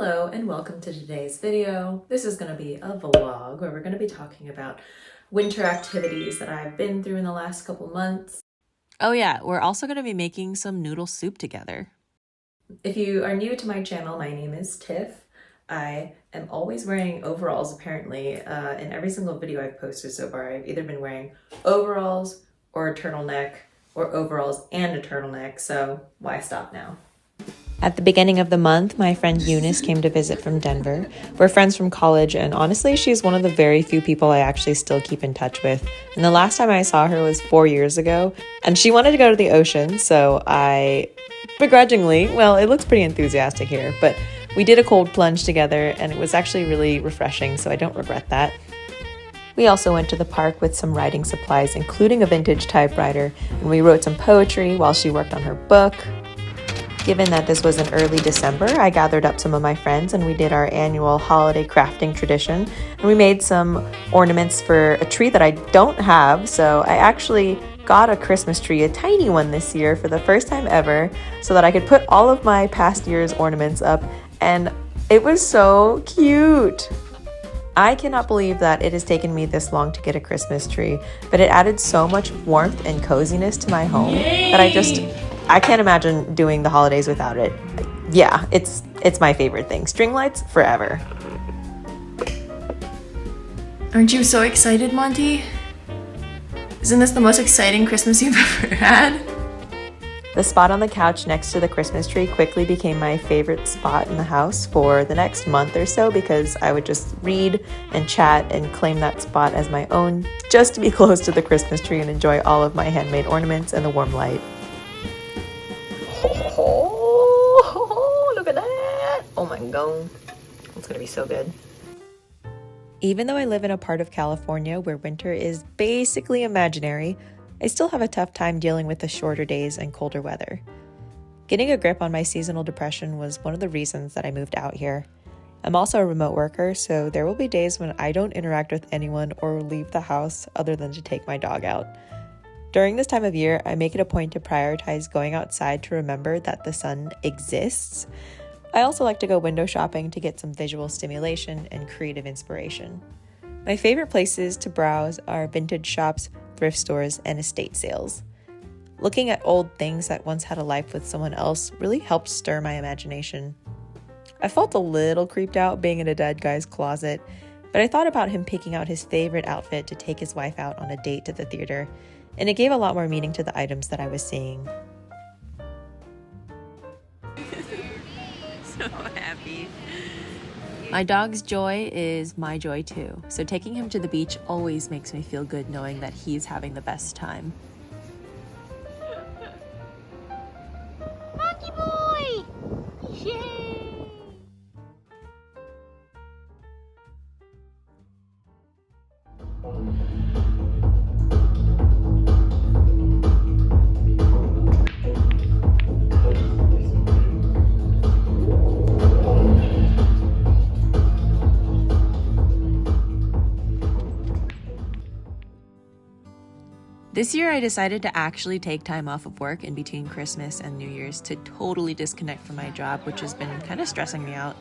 Hello and welcome to today's video. This is going to be a vlog where we're going to be talking about winter activities that I've been through in the last couple months. Oh yeah, we're also going to be making some noodle soup together. If you are new to my channel, my name is Tiff. I am always wearing overalls apparently. In every single video I've posted so far, I've either been wearing overalls or a turtleneck or overalls and a turtleneck, so why stop now? At the beginning of the month, my friend Eunice came to visit from Denver. We're friends from college, and honestly, she's one of the very few people I actually still keep in touch with. And the last time I saw her was 4 years ago, and she wanted to go to the ocean, so I begrudgingly, well, it looks pretty enthusiastic here, but we did a cold plunge together, and it was actually really refreshing, so I don't regret that. We also went to the park with some writing supplies, including a vintage typewriter, and we wrote some poetry while she worked on her book. Given that this was in early December, I gathered up some of my friends and we did our annual holiday crafting tradition. And we made some ornaments for a tree that I don't have, so I actually got a Christmas tree, a tiny one this year for the first time ever, so that I could put all of my past year's ornaments up, and it was so cute. I cannot believe that it has taken me this long to get a Christmas tree, but it added so much warmth and coziness to my home that I can't imagine doing the holidays without it. Yeah, it's my favorite thing. String lights forever. Aren't you so excited, Monty? Isn't this the most exciting Christmas you've ever had? The spot on the couch next to the Christmas tree quickly became my favorite spot in the house for the next month or so because I would just read and chat and claim that spot as my own just to be close to the Christmas tree and enjoy all of my handmade ornaments and the warm light. Oh, look at that! Oh my god, it's gonna be so good. Even though I live in a part of California where winter is basically imaginary, I still have a tough time dealing with the shorter days and colder weather. Getting a grip on my seasonal depression was one of the reasons that I moved out here. I'm also a remote worker, so there will be days when I don't interact with anyone or leave the house other than to take my dog out. During this time of year, I make it a point to prioritize going outside to remember that the sun exists. I also like to go window shopping to get some visual stimulation and creative inspiration. My favorite places to browse are vintage shops, thrift stores, and estate sales. Looking at old things that once had a life with someone else really helped stir my imagination. I felt a little creeped out being in a dead guy's closet, but I thought about him picking out his favorite outfit to take his wife out on a date to the theater, and it gave a lot more meaning to the items that I was seeing. So happy. My dog's joy is my joy too, so taking him to the beach always makes me feel good knowing that he's having the best time. Monkey boy! Yay! This year I decided to actually take time off of work in between Christmas and New Year's to totally disconnect from my job, which has been kind of stressing me out.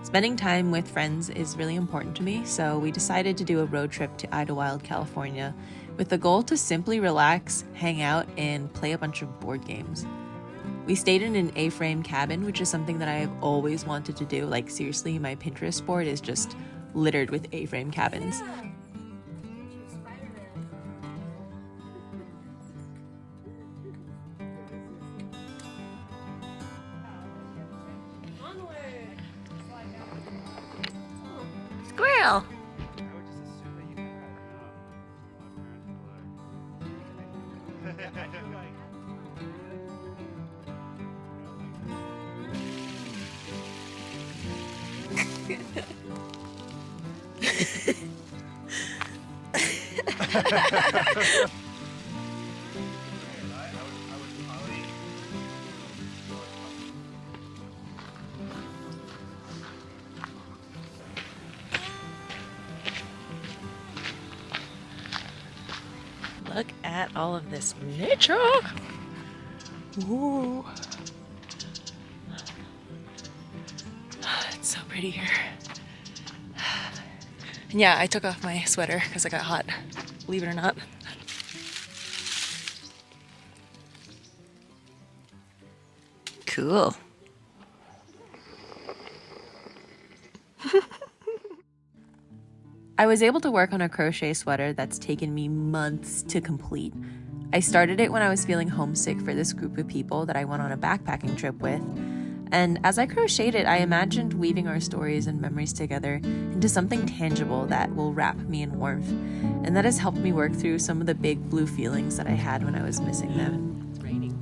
Spending time with friends is really important to me, so we decided to do a road trip to Idlewild, California, with the goal to simply relax, hang out, and play a bunch of board games. We stayed in an A-frame cabin, which is something that I have always wanted to do. Like seriously, my Pinterest board is just littered with A-frame cabins. Squirrel! Look at all of this nature. Ooh. So pretty here. And yeah, I took off my sweater because I got hot, believe it or not. Cool. I was able to work on a crochet sweater that's taken me months to complete. I started it when I was feeling homesick for this group of people that I went on a backpacking trip with. And as I crocheted it, I imagined weaving our stories and memories together into something tangible that will wrap me in warmth. And that has helped me work through some of the big blue feelings that I had when I was missing them. It's raining.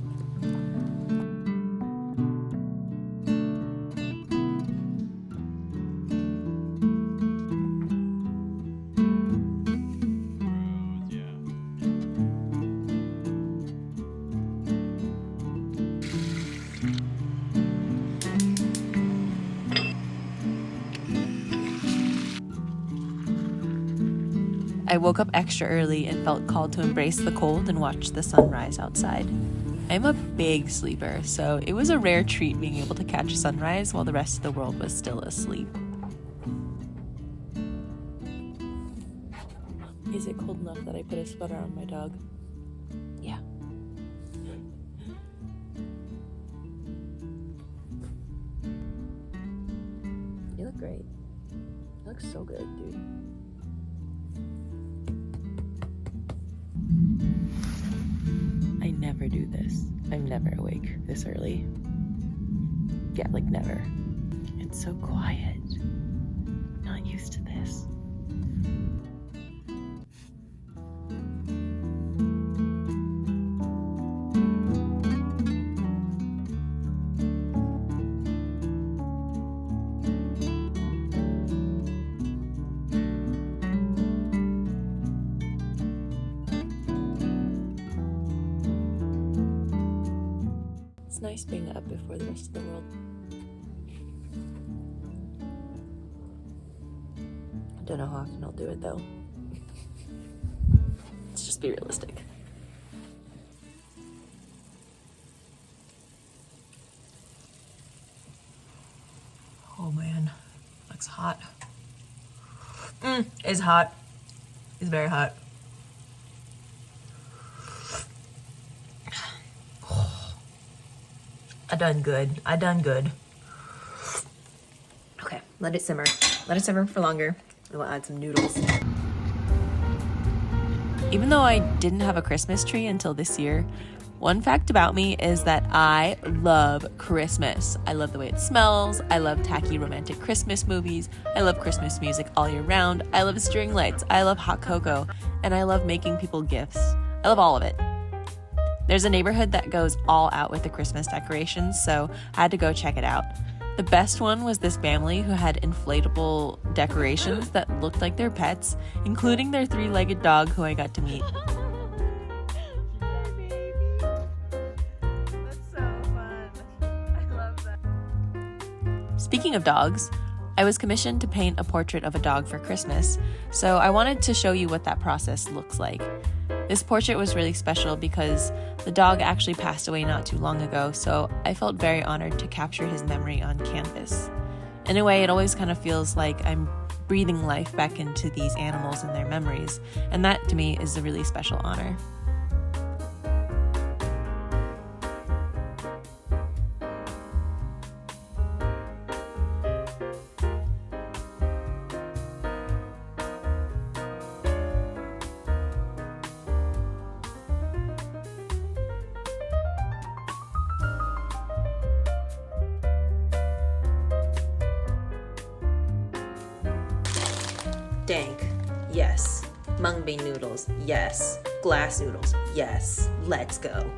I woke up extra early and felt called to embrace the cold and watch the sunrise outside. I'm a big sleeper, so it was a rare treat being able to catch sunrise while the rest of the world was still asleep. Is it cold enough that I put a sweater on my dog? Yeah. You look great. You look so good, dude. I never do this. I'm never awake this early. Yeah, like never. It's so quiet. Not used to this. It's nice being up before the rest of the world. I don't know how often I'll do it though. Let's just be realistic. Oh man, looks hot. It's hot. It's very hot. I done good. Okay, let it simmer. Let it simmer for longer. And we'll add some noodles. Even though I didn't have a Christmas tree until this year, one fact about me is that I love Christmas. I love the way it smells. I love tacky romantic Christmas movies. I love Christmas music all year round. I love string lights. I love hot cocoa. And I love making people gifts. I love all of it. There's a neighborhood that goes all out with the Christmas decorations, so I had to go check it out. The best one was this family who had inflatable decorations that looked like their pets, including their three-legged dog who I got to meet. Speaking of dogs, I was commissioned to paint a portrait of a dog for Christmas, so I wanted to show you what that process looks like. This portrait was really special because the dog actually passed away not too long ago, so I felt very honored to capture his memory on canvas. In a way, it always kind of feels like I'm breathing life back into these animals and their memories, and that to me is a really special honor. Dank, yes. Mung bean noodles, yes. Glass noodles, yes. Let's go.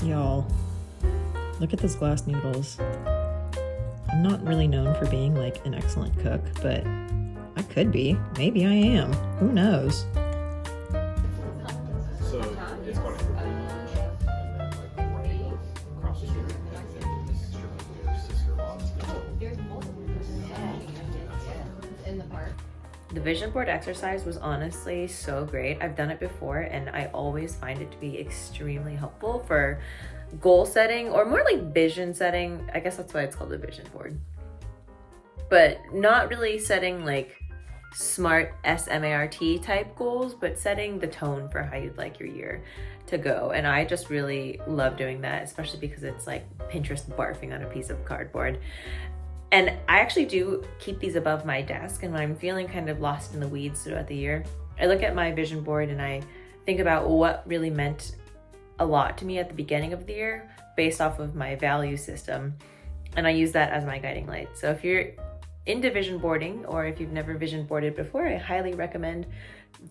Y'all, look at those glass noodles. I'm not really known for being like an excellent cook, but I could be. Maybe I am. Who knows? So it's quite a and then like right across the street there's sister-in-law. The vision board exercise was honestly so great. I've done it before and I always find it to be extremely helpful for goal setting, or more like vision setting. I guess that's why it's called a vision board. But not really setting like smart SMART type goals, but setting the tone for how you'd like your year to go. And I just really love doing that, especially because it's like Pinterest barfing on a piece of cardboard. And I actually do keep these above my desk, and when I'm feeling kind of lost in the weeds throughout the year, I look at my vision board and I think about what really meant a lot to me at the beginning of the year based off of my value system, and I use that as my guiding light. So if you're into vision boarding, or if you've never vision boarded before, I highly recommend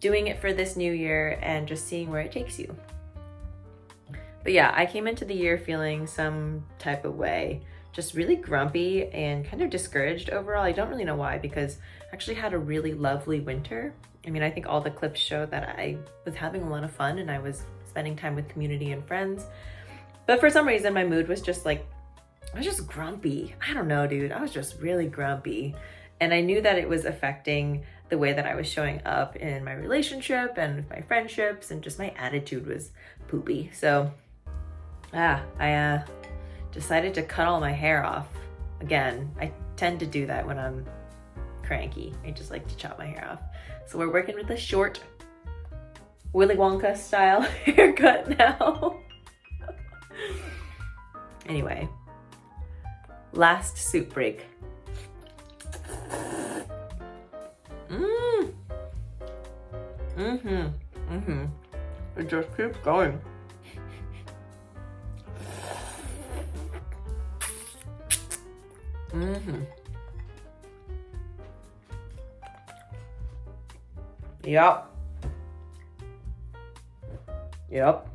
doing it for this new year and just seeing where it takes you. But yeah, I came into the year feeling some type of way, just really grumpy and kind of discouraged overall. I don't really know why, because I actually had a really lovely winter. I mean, I think all the clips show that I was having a lot of fun and I was spending time with community and friends. But for some reason, my mood was just like, I was just grumpy. I don't know, dude. I was just really grumpy. And I knew that it was affecting the way that I was showing up in my relationship and with my friendships, and just my attitude was poopy. So I decided to cut all my hair off again. I tend to do that when I'm cranky. I just like to chop my hair off. So we're working with a short Willy Wonka style haircut now. Anyway, last soup break. It just keeps going. Yep.